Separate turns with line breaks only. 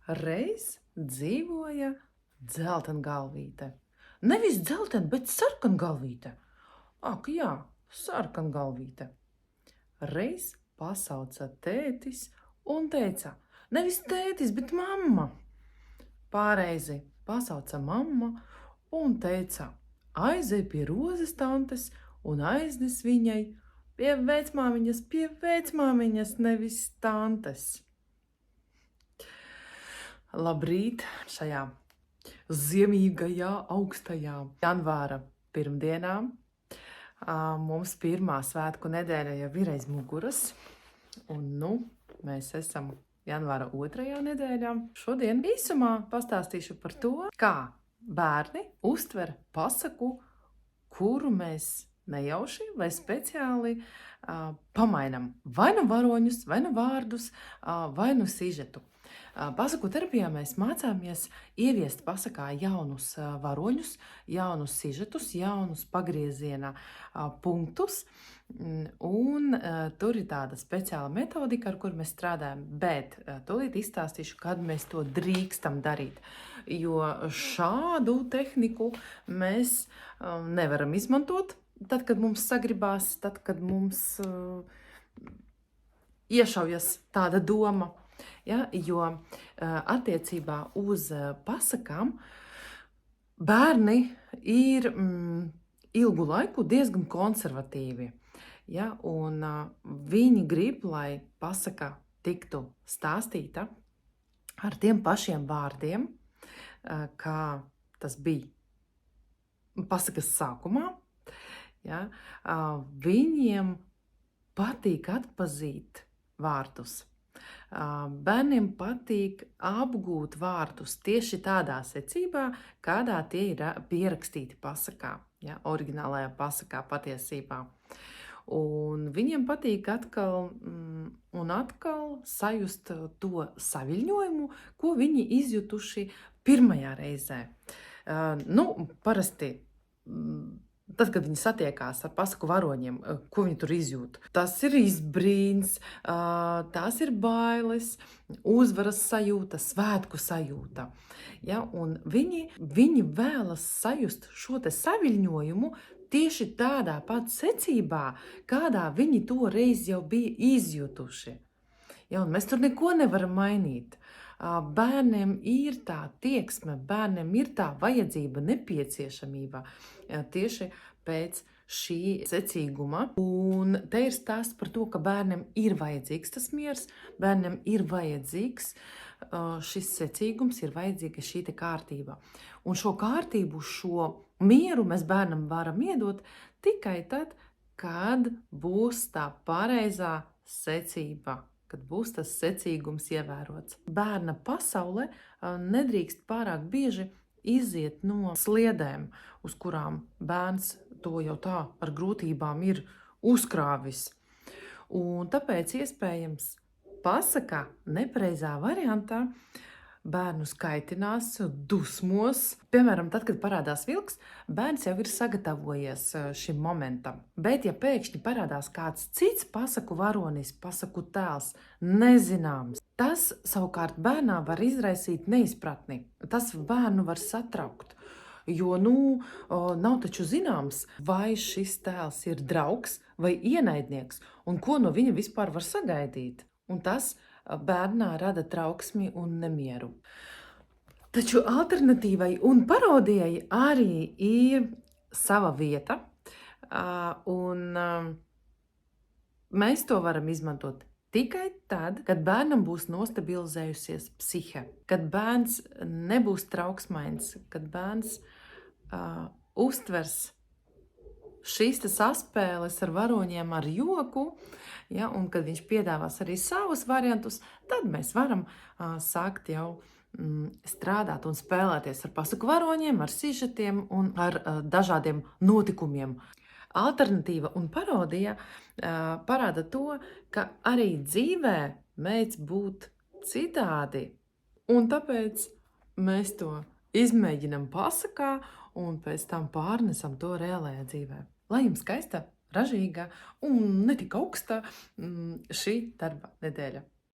Reiz dzīvoja dzeltengalvīte. Nevis dzeltena, bet sarkangalvīte. Ak, jā, sarkangalvīte. Reiz pasauca tētis un teica, nevis tētis, bet mamma. Pārreizi pasauca mamma un teica, aizej pie rozes tantes un aiznes viņai pie vecmāmiņas, nevis tantes. Labrīt šajā ziemīgajā, augstajā janvāra pirmdienā. Mums pirmā svētku nedēļa jau ir aiz muguras, un mēs esam janvāra 2. nedēļā. Šodien īsumā pastāstīšu par to, kā bērni uztver pasaku, kuru mēs nejauši vai speciāli pamainam vai nu varoņus, vai nu vārdus, vai nu sižetu. Pasaku terapijā mēs mācāmies ieviest pasakā jaunus varoņus, jaunus sižetus, jaunus pagrieziena punktus, un tur ir tāda speciāla metodika, ar kur mēs strādājam, bet tūlīt izstāstīšu, kad mēs to drīkstam darīt, jo šādu tehniku mēs nevaram izmantot tad, kad mums sagribās, tad, kad mums iešaujas tāda doma. Ja, jo attiecībā uz pasakām bērni ir ilgu laiku diezgan konservatīvi. Ja, un viņi grib, lai pasaka tiktu stāstīta ar tiem pašiem vārdiem, kā tas bija pasakas sākumā. Ja, viņiem patīk atpazīt vārdus. Bērniem patīk apgūt vārdus tieši tādā secībā, kādā tie ir pierakstīti pasakā, ja, oriģinālajā pasakā patiesībā. Un viņiem patīk atkal un atkal sajust to saviļņojumu, ko viņi izjutuši pirmajā reizē. Parasti tad, kad viņi satiekās ar pasaku varoņiem, ko viņi tur izjūt? Tas ir izbrīns, tās ir bailes, uzvaras sajūta, svētku sajūta. Ja? Un viņi vēlas sajust šo te saviļņojumu tieši tādā pat secībā, kādā viņi to reiz jau bija izjutuši. Ja? Un mēs tur neko nevaram mainīt. Bērniem ir tā tieksme, bērniem ir tā vajadzība, nepieciešamība tieši pēc šī secīguma. Un te ir stāsts par to, ka bērniem ir vajadzīgs tas miers, bērniem ir vajadzīgs šis secīgums, ir vajadzīga šī te kārtība. Un šo kārtību, šo mieru mēs bērnam varam iedot tikai tad, kad būs tā pareizā secība, kad būs tas secīgums ievērots. Bērna pasaule nedrīkst pārāk bieži iziet no sliedēm, uz kurām bērns to jau tā ar grūtībām ir uzkrāvis. Un tāpēc iespējams pasakā nepareizā variantā bērnus kaitinās, dusmos. Piemēram, tad, kad parādās vilks, bērns jau ir sagatavojies šim momentam. Bet, ja pēkšņi parādās kāds cits pasaku varonis, pasaku tēls, nezināms, tas savukārt bērnā var izraisīt neizpratni. Tas bērnu var satraukt, jo nav taču zināms, vai šis tēls ir draugs vai ienaidnieks, un ko no viņa vispār var sagaidīt. Un tas bērnā rada trauksmi un nemieru. Taču alternatīvai un parodijai arī ir sava vieta, un mēs to varam izmantot tikai tad, kad bērnam būs nostabilizējusies psihe, kad bērns nebūs trauksmains, kad bērns uztvers šīs saspēles ar varoņiem ar joku, ja, un kad viņš piedāvās arī savus variantus, tad mēs varam sākt jau strādāt un spēlēties ar pasaku varoņiem, ar sižetiem un ar dažādiem notikumiem. Alternatīva un parodija parāda to, ka arī dzīvē mēdz būt citādi, un tāpēc mēs to izmēģinam pasakā un pēc tam pārnesam to reālajā dzīvē. Lai jums skaista, ražīga un ne tik augsta šī darba nedēļa.